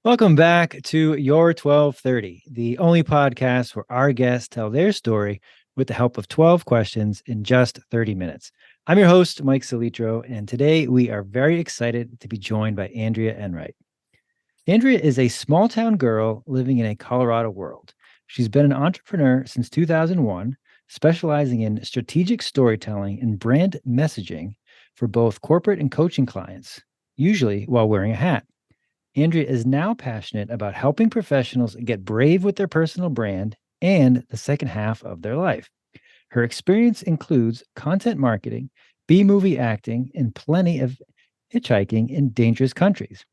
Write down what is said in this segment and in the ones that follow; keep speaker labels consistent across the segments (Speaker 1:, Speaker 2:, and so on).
Speaker 1: Welcome back to Your 1230, the only podcast where our guests tell their story with the help of 12 questions in just 30 minutes. I'm your host, Mike Salitro, and today we are very excited to be joined by Andrea Enright. Andrea is a small town girl living in a Colorado world. She's been an entrepreneur since 2001, specializing in strategic storytelling and brand messaging for both corporate and coaching clients, usually while wearing a hat. Andrea is now passionate about helping professionals get brave with their personal brand and the second half of their life. Her experience includes content marketing, B movie acting, and plenty of hitchhiking in dangerous countries.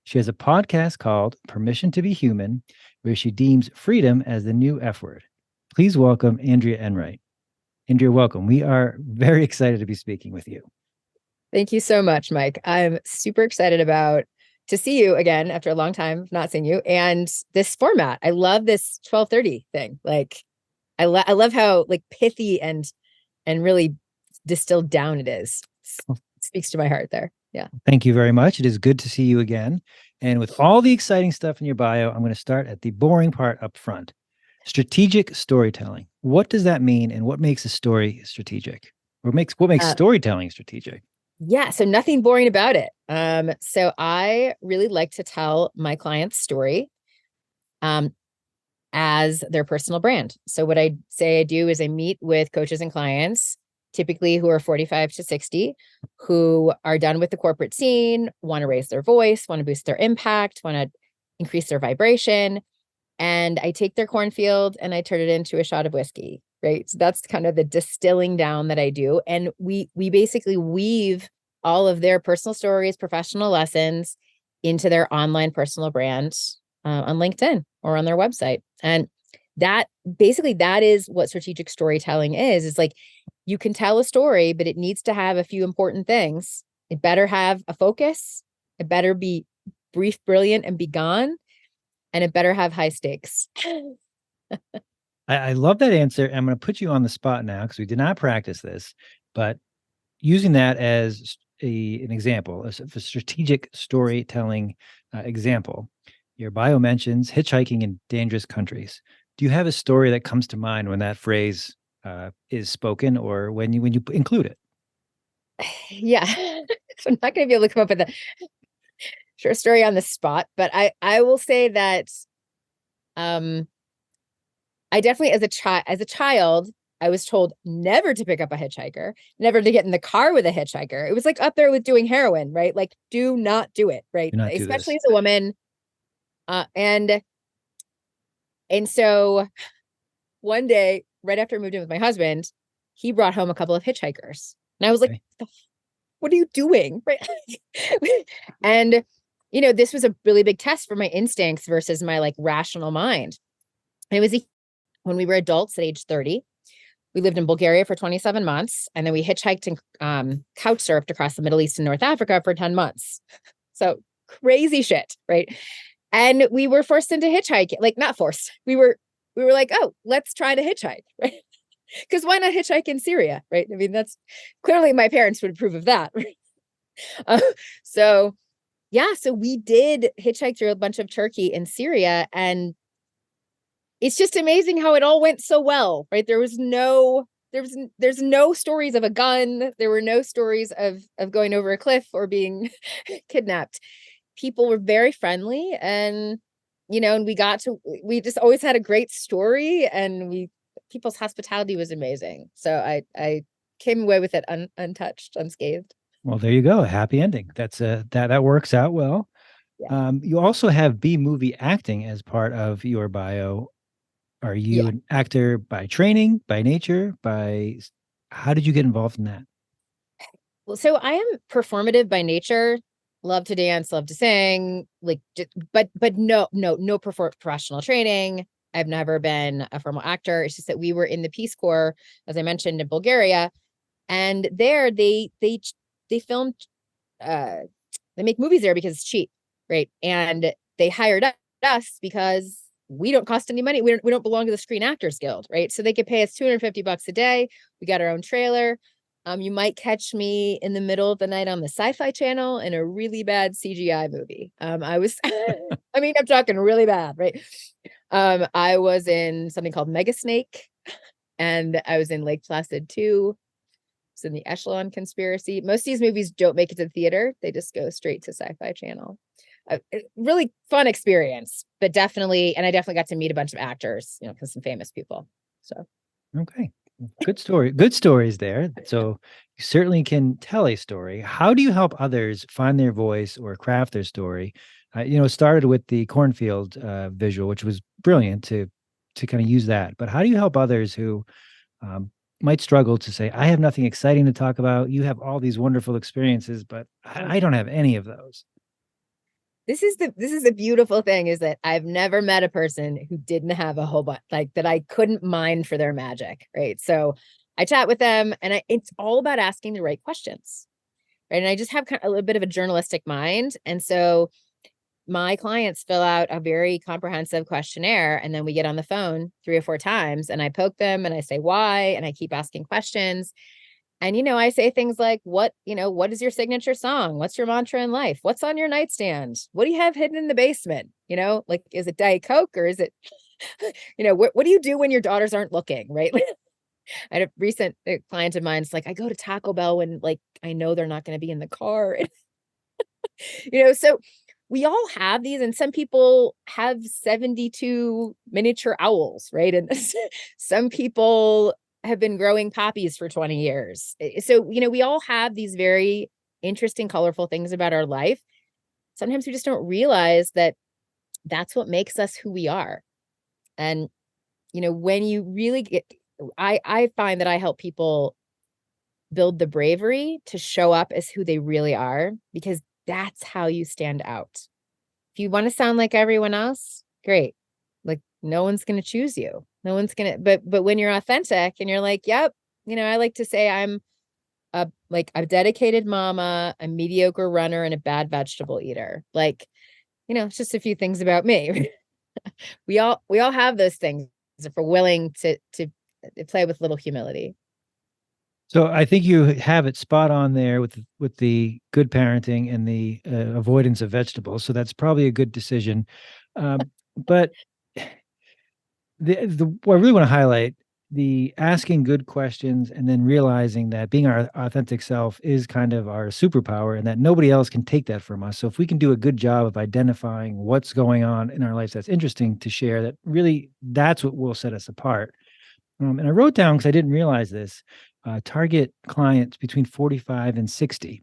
Speaker 1: She has a podcast called Permission to Be Human, where she deems freedom as the new F word. Please welcome Andrea Enright. Andrea, welcome. We are very excited to be speaking with you.
Speaker 2: Thank you so much, Mike. I'm super excited to see you again after a long time not seeing you, and this format. I love this 12:30 thing. Like, I love how like pithy and really distilled down it is. It speaks to my heart there. Yeah.
Speaker 1: Thank you very much. It is good to see you again. And with all the exciting stuff in your bio, I'm going to start at the boring part up front. Strategic storytelling. What does that mean, and what makes a story strategic? Or what makes
Speaker 2: Uh,
Speaker 1: storytelling strategic?
Speaker 2: yeah. So nothing boring about it. So I really like to tell my clients' story. Um, as their personal brand. So what I say I do is I meet with coaches and clients, typically who are 45 to 60, who are done with the corporate scene, want to raise their voice, want to boost their impact, want to increase their vibration. And I take their cornfield and I turn it into a shot of whiskey, right? So that's kind of the distilling down that I do. And we basically weave all of their personal stories, professional lessons into their online personal brand on LinkedIn or on their website. And that is what strategic storytelling is. It's like you can tell a story, but it needs to have a few important things. It better have a focus. It better be brief, brilliant, and be gone. And it better have high stakes.
Speaker 1: I love that answer. I'm going to put you on the spot now because we did not practice this, but using that as an example, a strategic storytelling example, your bio mentions hitchhiking in dangerous countries. Do you have a story that comes to mind when that phrase is spoken, or when you include it?
Speaker 2: Yeah. So I'm not going to be able to come up with a short story on the spot, but I will say that um I definitely as a child, I was told never to pick up a hitchhiker, never to get in the car with a hitchhiker. It was like up there with doing heroin, right? Like, do not do it, right?
Speaker 1: Do not do
Speaker 2: Especially
Speaker 1: this.
Speaker 2: as a woman. And so one day, right after I moved in with my husband, he brought home a couple of hitchhikers. And I was like,
Speaker 1: Okay.
Speaker 2: what are you doing? Right. And this was a really big test for my instincts versus my like rational mind. And it was when we were adults at age 30. We lived in Bulgaria for 27 months, and then we hitchhiked and couch surfed across the Middle East and North Africa for 10 months. So crazy shit, right? And we were forced into hitchhiking, like not forced. We were like, oh, let's try to hitchhike, right? Because why not hitchhike in Syria, right? I mean, that's clearly my parents would approve of that. Right? Uh, so yeah, so we did hitchhike through a bunch of Turkey in Syria, and it's just amazing how it all went so well, right? There's no stories of a gun. There were no stories of going over a cliff or being kidnapped. People were very friendly, and and we just always had a great story, and people's hospitality was amazing. So I came away with it untouched, unscathed.
Speaker 1: Well, there you go. A happy ending. That works out well.
Speaker 2: Yeah.
Speaker 1: You also have B movie acting as part of your bio. Are you
Speaker 2: Yeah.
Speaker 1: an actor by training, by nature, how did you get involved in that?
Speaker 2: Well, so I am performative by nature. Love to dance, love to sing, like, but no professional training. I've never been a formal actor. It's just that we were in the Peace Corps, as I mentioned, in Bulgaria, and there they filmed, uh, they make movies there because it's cheap, right? And they hired us because we don't cost any money. We don't belong to the Screen Actors Guild, right? So they could pay us $250 a day. We got our own trailer. You might catch me in the middle of the night on the Sci-Fi Channel in a really bad CGI movie. I mean, I'm talking really bad, right? I was in something called Mega Snake, and I was in Lake Placid 2. It's in the Echelon Conspiracy. Most of these movies don't make it to the theater; they just go straight to Sci-Fi Channel. Really fun experience, but definitely, and I definitely got to meet a bunch of actors, because some famous people. So.
Speaker 1: Okay. Good story. Good stories there. So you certainly can tell a story. How do you help others find their voice or craft their story? It started with the cornfield visual, which was brilliant to kind of use that. But how do you help others who um, might struggle to say, "I have nothing exciting to talk about. You have all these wonderful experiences, but I don't have any of those."
Speaker 2: This is the beautiful thing, is that I've never met a person who didn't have a whole bunch, like, that I couldn't mine for their magic, right? So I chat with them, and it's all about asking the right questions, right? And I just have kind of a little bit of a journalistic mind, and so my clients fill out a very comprehensive questionnaire, and then we get on the phone 3 or 4 times, and I poke them, and I say why, and I keep asking questions. And, I say things like, what is your signature song? What's your mantra in life? What's on your nightstand? What do you have hidden in the basement? Like, is it Diet Coke, or is it, what do you do when your daughters aren't looking? Right. I had a recent client of mine. It's like, I go to Taco Bell when, like, I know they're not going to be in the car. So we all have these, and some people have 72 miniature owls, right? And some people have been growing poppies for 20 years. So, we all have these very interesting, colorful things about our life. Sometimes we just don't realize that that's what makes us who we are. And, when you really I find that I help people build the bravery to show up as who they really are, because that's how you stand out. If you want to sound like everyone else, great. Like, no one's going to choose you. No one's going to, but when you're authentic and you're like, yep, I like to say I'm a dedicated mama, a mediocre runner, and a bad vegetable eater. Like, it's just a few things about me. We all have those things if we're willing to play with little humility.
Speaker 1: So I think you have it spot on there with the good parenting and the avoidance of vegetables. So that's probably a good decision. But the what I really want to highlight, the asking good questions and then realizing that being our authentic self is kind of our superpower, and that nobody else can take that from us. So if we can do a good job of identifying what's going on in our lives that's interesting to share, that really that's what will set us apart. And I wrote down, because I didn't realize this, target clients between 45 and 60.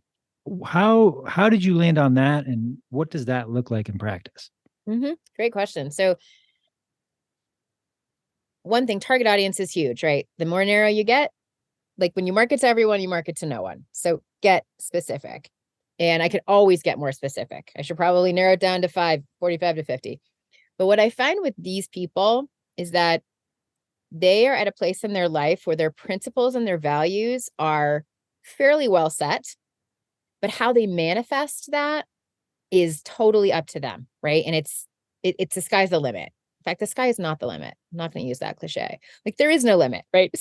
Speaker 1: How did you land on that, and what does that look like in practice?
Speaker 2: Great question. So, one thing, target audience is huge, right? The more narrow you get, like, when you market to everyone, you market to no one. So get specific. And I could always get more specific. I should probably narrow it down to 45 to 50. But what I find with these people is that they are at a place in their life where their principles and their values are fairly well set, but how they manifest that is totally up to them, right? And it's the sky's the limit. In fact, the sky is not the limit. I'm not going to use that cliche. Like, there is no limit, right?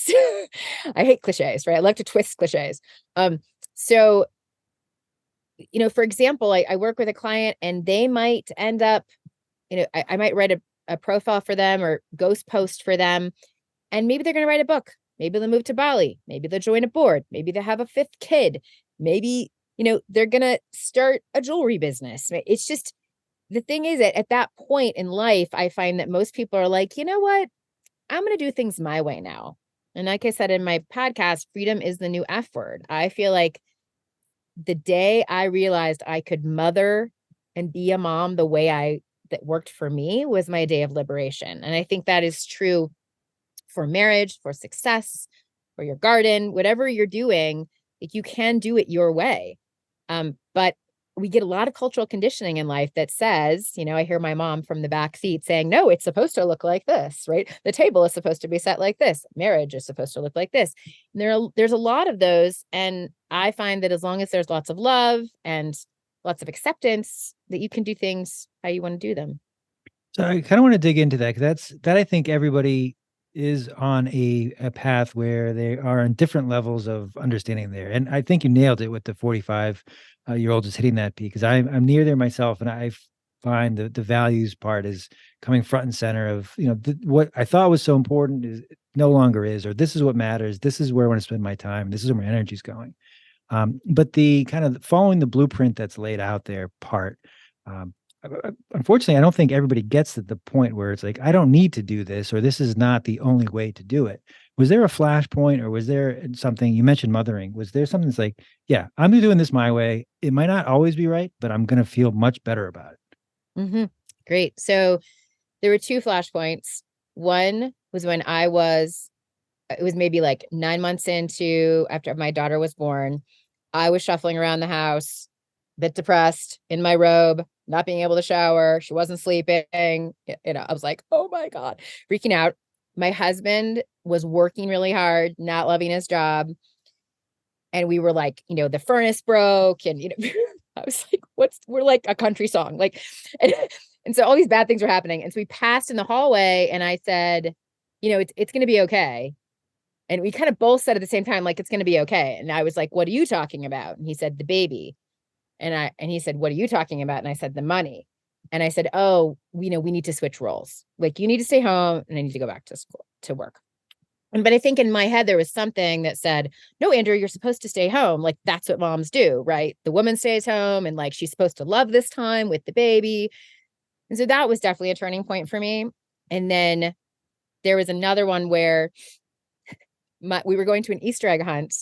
Speaker 2: I hate cliches, right? I like to twist cliches. So, for example, I work with a client, and they might end up, I might write a profile for them or ghost post for them, and maybe they're going to write a book. Maybe they'll move to Bali. Maybe they'll join a board. Maybe they have a fifth kid. Maybe, they're going to start a jewelry business. Right? It's just, the thing is that at that point in life, I find that most people are like, you know what? I'm going to do things my way now. And like I said in my podcast, freedom is the new F word. I feel like the day I realized I could mother and be a mom the way that worked for me was my day of liberation. And I think that is true for marriage, for success, for your garden, whatever you're doing, like, you can do it your way. But we get a lot of cultural conditioning in life that says, I hear my mom from the back seat saying, no, it's supposed to look like this, right? The table is supposed to be set like this. Marriage is supposed to look like this. And there's a lot of those. And I find that as long as there's lots of love and lots of acceptance, that you can do things how you want to do them.
Speaker 1: So I kind of want to dig into that, because that I think everybody is on a path where they are on different levels of understanding there. And I think you nailed it with the 45 year old just hitting that peak, because I'm near there myself, and I find the values part is coming front and center of, what I thought was so important is no longer is, or this is what matters. This is where I want to spend my time. This is where my energy's going. But the kind of following the blueprint that's laid out there part, um, unfortunately, I don't think everybody gets to the point where it's like, I don't need to do this, or this is not the only way to do it. Was there a flashpoint, or was there something you mentioned mothering? Was there something that's like, yeah, I'm doing this my way. It might not always be right, but I'm going to feel much better about it.
Speaker 2: Great. So there were two flashpoints. One was when it was maybe like 9 months after my daughter was born. I was shuffling around the house, a bit depressed in my robe, not being able to shower. She wasn't sleeping. I was like, oh my God, freaking out. My husband was working really hard, not loving his job. And we were like, the furnace broke. And, I was like, we're like a country song. Like, and so all these bad things were happening. And so we passed in the hallway and I said, it's going to be okay. And we kind of both said at the same time, like, it's going to be okay. And I was like, what are you talking about? And he said, the baby. And he said, what are you talking about? And I said, the money. And I said, oh, we need to switch roles. Like, you need to stay home and I need to go back to school, to work. But I think in my head, there was something that said, no, Andrew, you're supposed to stay home. Like, that's what moms do, right? The woman stays home and like, she's supposed to love this time with the baby. And so that was definitely a turning point for me. And then there was another one where we were going to an Easter egg hunt.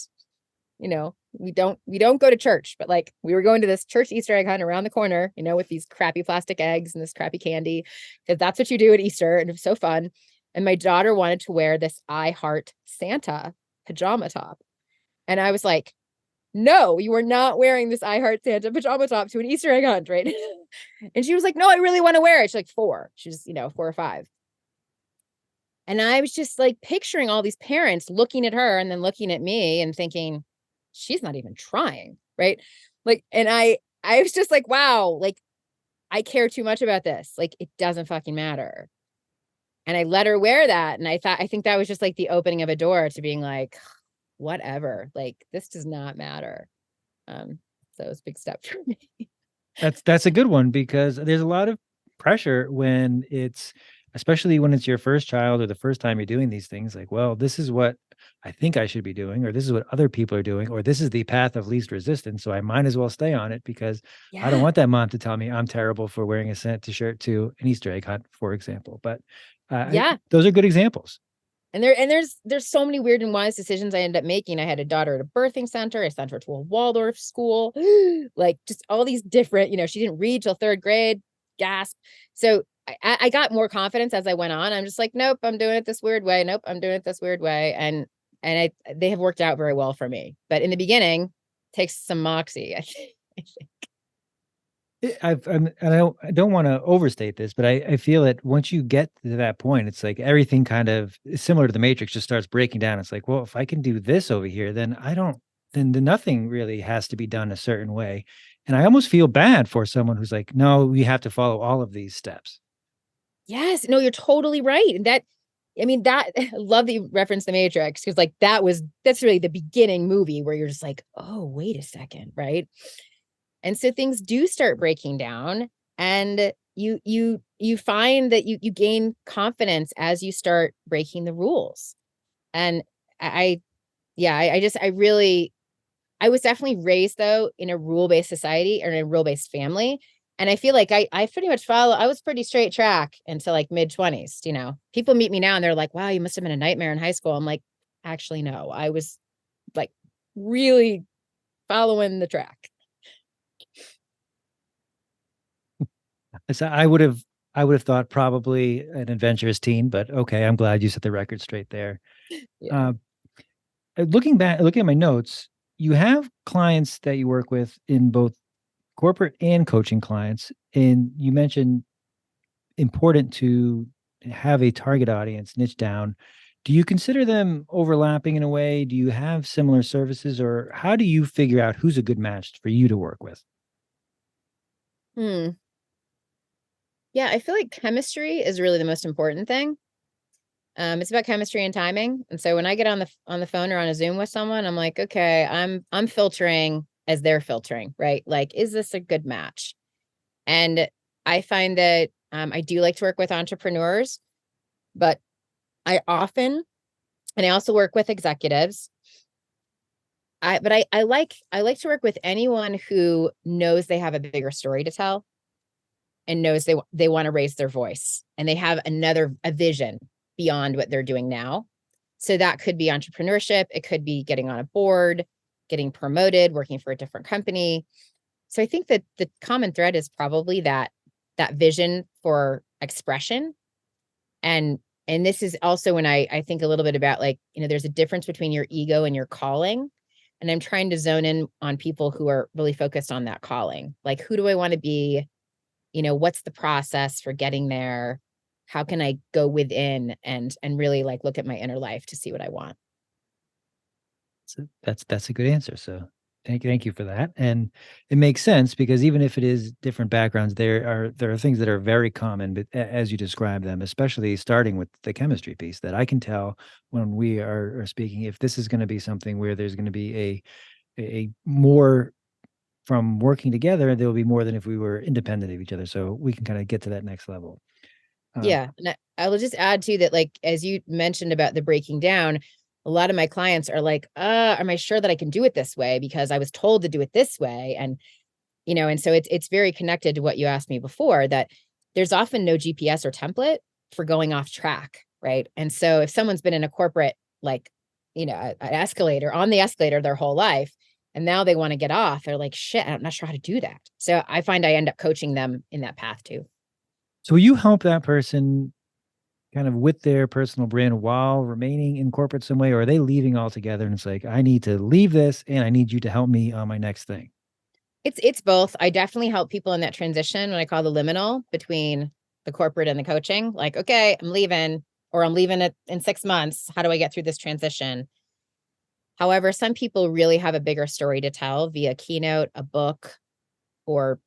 Speaker 2: We don't go to church, but like we were going to this church Easter egg hunt around the corner, with these crappy plastic eggs and this crappy candy, because that's what you do at Easter. And it was so fun. And my daughter wanted to wear this I Heart Santa pajama top. And I was like, no, you are not wearing this I Heart Santa pajama top to an Easter egg hunt, right? And she was like, no, I really want to wear it. She's like 4. She's, 4 or 5. And I was just like picturing all these parents looking at her and then looking at me and thinking, she's not even trying, right? Like, and I was just like, wow, like I care too much about this. Like, it doesn't fucking matter. And I let her wear that. And I think that was just like the opening of a door to being like, whatever, like this does not matter. So it was a big step for me.
Speaker 1: That's a good one, because there's a lot of pressure when especially when it's your first child or the first time you're doing these things, like, well, this is what I think I should be doing, or this is what other people are doing, or this is the path of least resistance. So I might as well stay on it, because I don't
Speaker 2: Yeah.
Speaker 1: want that mom to tell me I'm terrible for wearing a Santa shirt to an Easter egg hunt, for example. But
Speaker 2: Yeah.
Speaker 1: those are good examples.
Speaker 2: And there's so many weird and wise decisions I ended up making. I had a daughter at a birthing center. I sent her to a Waldorf school, like just all these different, she didn't read till 3rd grade, gasp. So I got more confidence as I went on. I'm just like, nope, I'm doing it this weird way. Nope, I'm doing it this weird way. And they have worked out very well for me. But in the beginning, takes some moxie, I think.
Speaker 1: I don't want to overstate this, but I feel that once you get to that point, it's like everything kind of is similar to the Matrix, just starts breaking down. It's like, well, if I can do this over here, then then nothing really has to be done a certain way. And I almost feel bad for someone who's like, no, we have to follow all of these steps.
Speaker 2: Yes, no, you're totally right. And I love that you referenced the Matrix, because like that's really the beginning movie where you're just like, oh, wait a second, right? And so things do start breaking down, and you find that you gain confidence as you start breaking the rules. And I yeah, I really I was definitely raised though in a rule-based society or in a rule-based family. And I feel like I pretty much I was pretty straight track until like mid-20s, People meet me now and they're like, wow, you must have been a nightmare in high school. I'm like, actually, no, I was like really following the track.
Speaker 1: So I would have thought probably an adventurous teen, but okay, I'm glad you set the record straight there.
Speaker 2: Yeah.
Speaker 1: Uh, looking at my notes, you have clients that you work with in both corporate and coaching clients, and you mentioned important to have a target audience niche down. Do you consider them overlapping in a way? Do you have similar services, or how do you figure out who's a good match for you to work with?
Speaker 2: Yeah, I feel like chemistry is really the most important thing. It's about chemistry and timing. And so when I get on the phone or on a Zoom with someone, I'm like, okay, I'm filtering as they're filtering, right? Like, is this a good match? And I find that I do like to work with entrepreneurs, but I often, and I also work with executives. I like to work with anyone who knows they have a bigger story to tell and knows they want to raise their voice and they have a vision beyond what they're doing now. So that could be entrepreneurship, it could be getting on a board, getting promoted, working for a different company. So I think that the common thread is probably that vision for expression. And this is also when I think a little bit about, like, there's a difference between your ego and your calling. And I'm trying to zone in on people who are really focused on that calling. Like, who do I want to be? What's the process for getting there? How can I go within and really like look at my inner life to see what I want?
Speaker 1: So that's a good answer. So thank you for that. And it makes sense because even if it is different backgrounds, there are things that are very common, but as you describe them, especially starting with the chemistry piece, that I can tell when we are speaking if this is going to be something where there's going to be a more from working together, there will be more than if we were independent of each other. So we can kind of get to that next level. Um,
Speaker 2: Yeah. And I will just add to that, like, as you mentioned about the breaking down, a lot of my clients are like, am I sure that I can do it this way? Because I was told to do it this way. And so it's very connected to what you asked me before, that there's often no GPS or template for going off track. Right. And so if someone's been in a corporate, like, an escalator on the escalator their whole life, and now they want to get off, they're like, shit, I'm not sure how to do that. So I find I end up coaching them in that path too.
Speaker 1: so you help that person kind of with their personal brand while remaining in corporate some way, or are they leaving altogether and it's like, I need to leave this and I need you to help me on my next thing?
Speaker 2: It's both. I definitely help people in that transition, when I call the liminal between the corporate and the coaching. Like, okay, I'm leaving, or I'm leaving it in 6 months. How do I get through this transition? However, some people really have a bigger story to tell via keynote, a book, or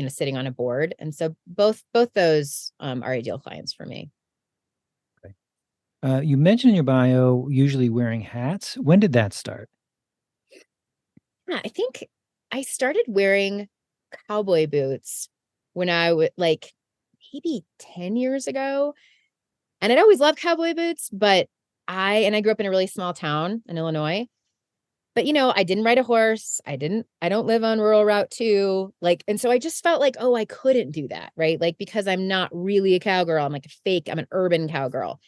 Speaker 2: sitting on a board. And so both those are ideal clients for me.
Speaker 1: Okay. You mentioned in your bio usually wearing hats. When did that start?
Speaker 2: Yeah, I think I started wearing cowboy boots when I would, like, maybe 10 years ago. And I'd always loved cowboy boots, but I grew up in a really small town in Illinois. But I didn't ride a horse. I don't live on rural Route 2. Like, and so I just felt like, oh, I couldn't do that, right? Like, because I'm not really a cowgirl. I'm like a fake, I'm an urban cowgirl.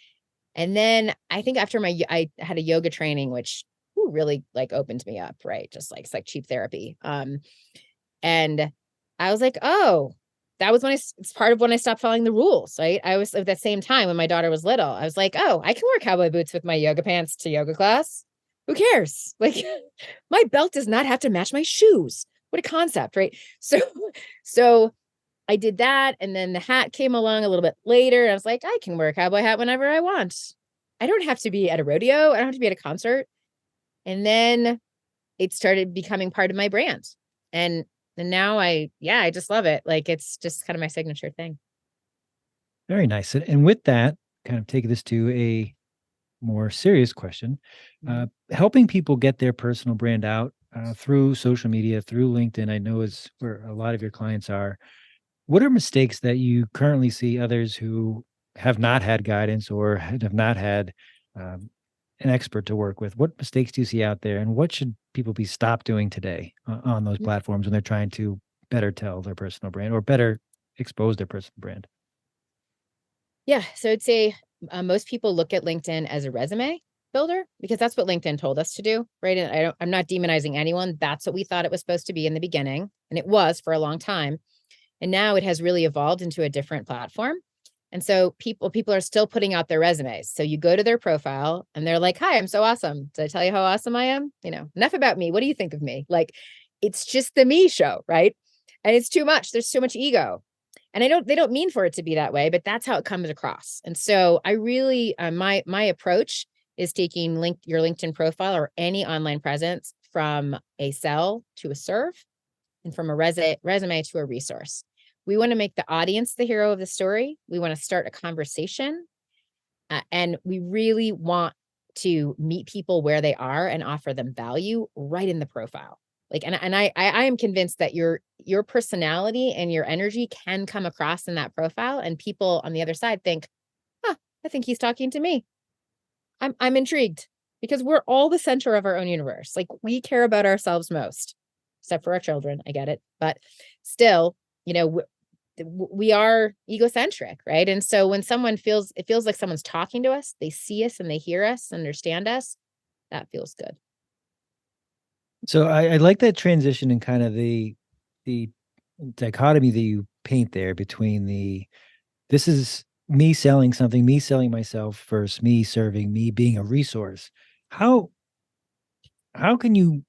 Speaker 2: And then I think after I had a yoga training, which really like opened me up, right? Just like, it's like cheap therapy. And I was like, oh, that was when it's part of when I stopped following the rules, right? I was at that same time when my daughter was little. I was like, oh, I can wear cowboy boots with my yoga pants to yoga class. Who cares? Like, my belt does not have to match my shoes. What a concept, right? So I did that, and then the hat came along a little bit later. I was like, I can wear a cowboy hat whenever I want. I don't have to be at a rodeo. I don't have to be at a concert. And then it started becoming part of my brand. And now I just love it. Like, it's just kind of my signature thing.
Speaker 1: Very nice. And with that, kind of take this to a more serious question.
Speaker 2: Mhm.
Speaker 1: Helping people get their personal brand out through social media, through LinkedIn, I know is where a lot of your clients are. What are mistakes that you currently see others who have not had guidance or have not had um, an expert to work with? What mistakes do you see out there, and what should people be stopped doing today on those platforms when they're trying to better tell their personal brand or better expose their personal brand?
Speaker 2: Yeah. So I'd say most people look at LinkedIn as a resume builder, because that's what LinkedIn told us to do. Right. And I'm not demonizing anyone. That's what we thought it was supposed to be in the beginning. And it was for a long time. And now it has really evolved into a different platform. And so people are still putting out their resumes. So you go to their profile and they're like, hi, I'm so awesome. Did I tell you how awesome I am? Enough about me. What do you think of me? Like, it's just the me show, right? And it's too much. There's too much ego. And they don't mean for it to be that way, but that's how it comes across. And so I really, my approach is taking your LinkedIn profile or any online presence from a sell to a serve, and from a resume to a resource. We want to make the audience the hero of the story. We want to start a conversation. And we really want to meet people where they are and offer them value right in the profile. Like, and I am convinced that your personality and your energy can come across in that profile, and people on the other side think, huh, I think he's talking to me. I'm intrigued, because we're all the center of our own universe. Like, we care about ourselves most, except for our children. I get it. But still, we are egocentric, right? And so when it feels like someone's talking to us, they see us and they hear us, understand us, that feels good.
Speaker 1: So I like that transition and kind of the dichotomy that you paint there between this is me selling something, me selling myself versus me serving, me being a resource. How how can you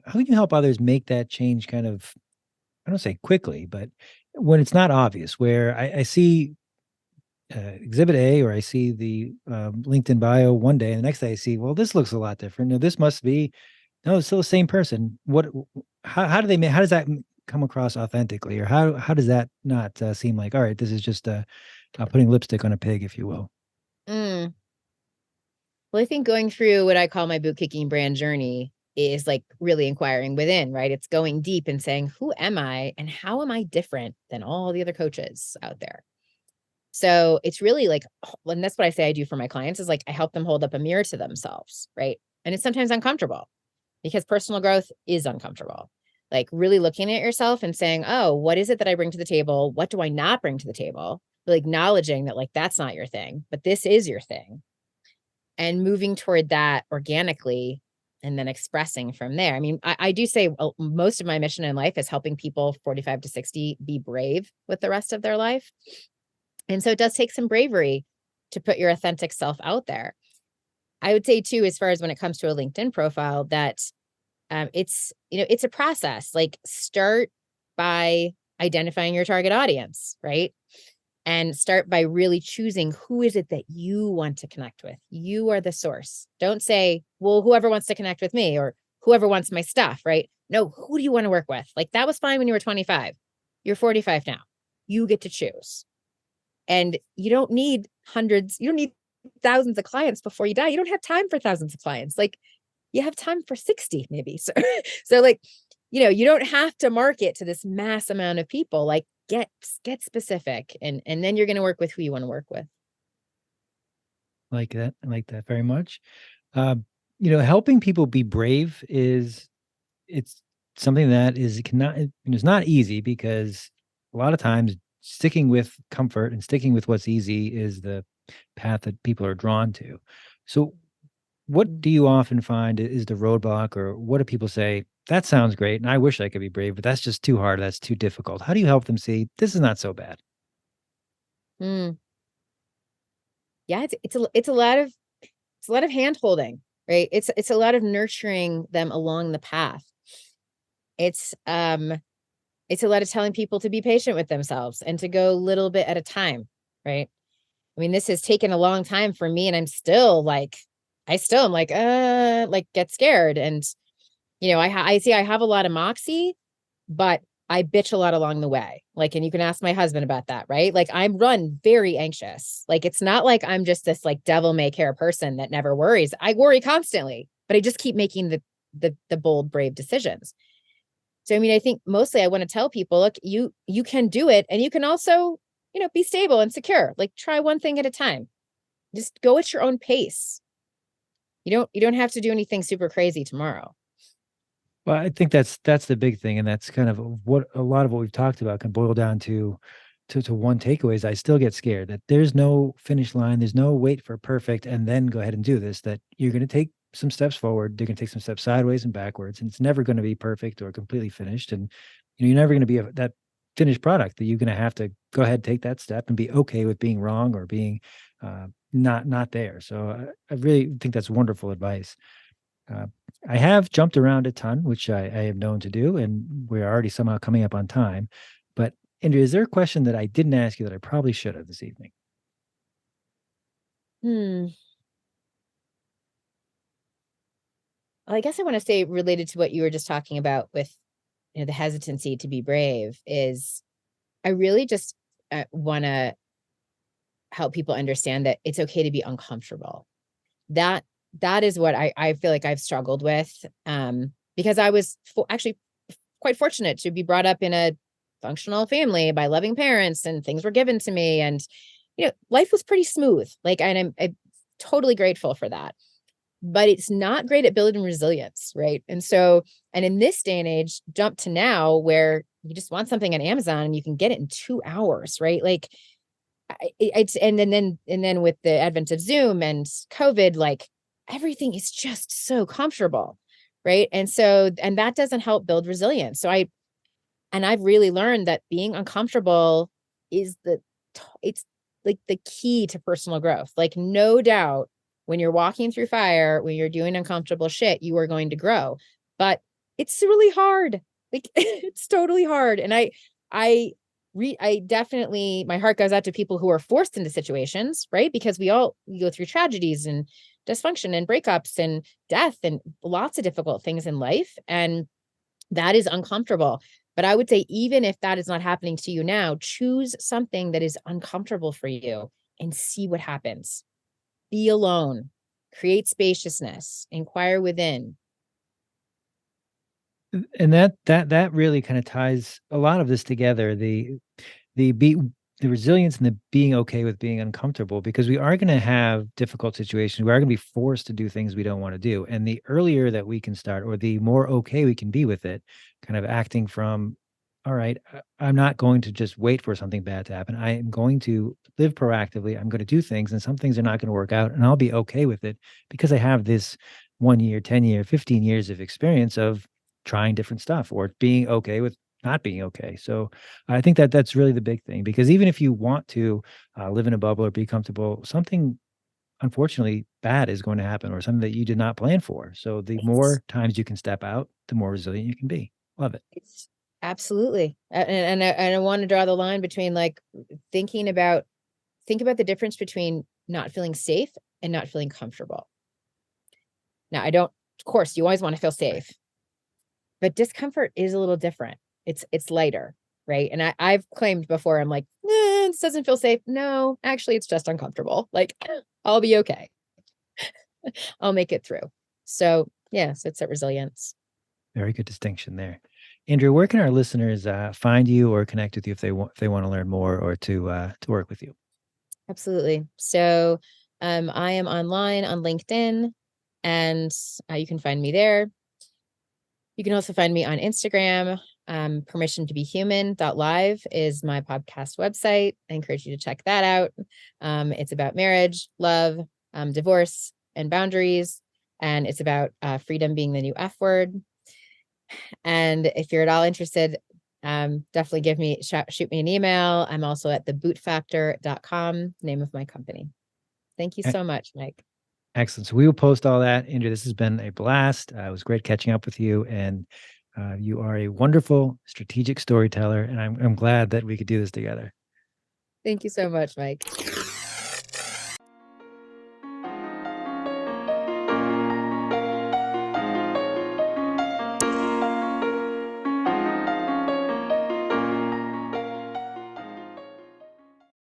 Speaker 1: how can you help others make that change kind of, I don't say quickly, but when it's not obvious, where I see exhibit A or I see the LinkedIn bio one day and the next day I see, well, this looks a lot different. No, this must be, no, it's still the same person. How do they make, how does that come across authentically? Or how does that not seem like, all right, this is just putting lipstick on a pig, if you will?
Speaker 2: Mm. Well, I think going through what I call my boot kicking brand journey is like really inquiring within, right? It's going deep and saying, who am I and how am I different than all the other coaches out there? So it's really like, and that's what I say I do for my clients, is like, I help them hold up a mirror to themselves, right? And it's sometimes uncomfortable, because personal growth is uncomfortable. Like, really looking at yourself and saying, oh, what is it that I bring to the table? What do I not bring to the table? Really acknowledging that, like, that's not your thing, but this is your thing, and moving toward that organically, and then expressing from there. I mean, I do say most of my mission in life is helping people 45 to 60 be brave with the rest of their life. And so it does take some bravery to put your authentic self out there. I would say too, as far as when it comes to a LinkedIn profile, that it's a process. Like, start by identifying your target audience, right? And start by really choosing, who is it that you want to connect with. You are the source. Don't say, well, whoever wants to connect with me, or whoever wants my stuff, right? No, who do you want to work with? Like, that was fine when you were 25. You're 45 now. You get to choose. And you don't need thousands of clients before you die. You don't have time for thousands of clients. Like, you have time for 60 maybe. So like, you don't have to market to this mass amount of people. Like, get specific, and then you're going to work with who you want to work with.
Speaker 1: Like that. I like that very much. Uh, helping people be brave it's something that is not easy, because a lot of times sticking with comfort and sticking with what's easy is the path that people are drawn to. So what do you often find is the roadblock, or what do people say, that sounds great and I wish I could be brave, but that's just too hard, that's too difficult? How do you help them see this is not so bad?
Speaker 2: Mm. Yeah, it's a lot of hand holding, right? It's a lot of nurturing them along the path. It's it's a lot of telling people to be patient with themselves and to go a little bit at a time, right? I mean, this has taken a long time for me, and I still am like get scared. And, I see I have a lot of moxie, but I bitch a lot along the way. Like, and you can ask my husband about that, right? Like, I run very anxious. Like, it's not like I'm just this like devil may care person that never worries. I worry constantly, but I just keep making the bold, brave decisions. So, I mean, I think mostly I want to tell people, look, you can do it, and you can also, be stable and secure. Like, try one thing at a time. Just go at your own pace. You don't have to do anything super crazy tomorrow.
Speaker 1: Well, I think that's the big thing, and that's kind of what a lot of what we've talked about can boil down to one takeaway is I still get scared that there's no finish line, there's no wait for perfect and then go ahead and do this. That you're going to take some steps forward, you're going to take some steps sideways and backwards, and it's never going to be perfect or completely finished. And you're never going to be that finished product. That you're going to have to go ahead, take that step, and be okay with being wrong or being not there. So I really think that's wonderful advice. Uh, I have jumped around a ton, which I am known to do, and we're already somehow coming up on time. But Andrea, is there a question that I didn't ask you that I probably should have this evening?
Speaker 2: Hmm. Well, I guess I want to say, related to what you were just talking about with, the hesitancy to be brave, is I really just want to help people understand that it's okay to be uncomfortable. That that is what I feel like I've struggled with, because I was actually quite fortunate to be brought up in a functional family by loving parents, and things were given to me, and life was pretty smooth. Like, and I'm totally grateful for that. But it's not great at building resilience, right? And so, and in this day and age, jump to now where you just want something on Amazon and you can get it in 2 hours, right? Like, it's and then with the advent of Zoom and COVID, like everything is just so comfortable, right? And so, and that doesn't help build resilience. So I've really learned that being uncomfortable is it's like the key to personal growth. Like, no doubt, when you're walking through fire, when you're doing uncomfortable shit, you are going to grow. But it's really hard. Like, it's totally hard. And I I definitely, my heart goes out to people who are forced into situations, right? Because we go through tragedies and dysfunction and breakups and death and lots of difficult things in life. And that is uncomfortable. But I would say, even if that is not happening to you now, choose something that is uncomfortable for you and see what happens. Be alone, create spaciousness, inquire within.
Speaker 1: And that really kind of ties a lot of this together. The be the resilience and the being okay with being uncomfortable, because we are going to have difficult situations. We are going to be forced to do things we don't want to do. And the earlier that we can start, or the more okay we can be with it, kind of acting from, all right, I'm not going to just wait for something bad to happen. I am going to live proactively. I'm going to do things, and some things are not going to work out, and I'll be okay with it because I have this 1 year, 10 year, 15 years of experience of trying different stuff, or being okay with not being okay. So I think that that's really the big thing, because even if you want to live in a bubble or be comfortable, something unfortunately bad is going to happen, or something that you did not plan for. So the
Speaker 2: It's,
Speaker 1: more times you can step out, the more resilient you can be. Love it.
Speaker 2: it's absolutely. And I want to draw the line between, like, thinking about, think about the difference between not feeling safe and not feeling comfortable. Now, of course, you always want to feel
Speaker 1: Right.
Speaker 2: safe, but discomfort is a little different. It's lighter, right? And I've claimed before, I'm like, this doesn't feel safe. No, actually, it's just uncomfortable. Like, I'll be okay. I'll make it through. So yes, it's that resilience.
Speaker 1: Very good distinction there. Andrew, where can our listeners find you or connect with you if they want to learn more, or to work with you?
Speaker 2: Absolutely. So I am online on LinkedIn, and you can find me there. You can also find me on Instagram. Permission to be human.live is my podcast website. I encourage you to check that out. It's about marriage, love, divorce, and boundaries. And it's about freedom being the new F word. And if you're at all interested, definitely shoot me an email. I'm also at thebootfactor.com, name of my company. Thank you
Speaker 1: E-
Speaker 2: so much, Mike.
Speaker 1: Excellent. So we will post all that. Andrew, this has been a blast. It was great catching up with you, and you are a wonderful strategic storyteller, and I'm glad that we could do this together.
Speaker 2: Thank you so much, Mike.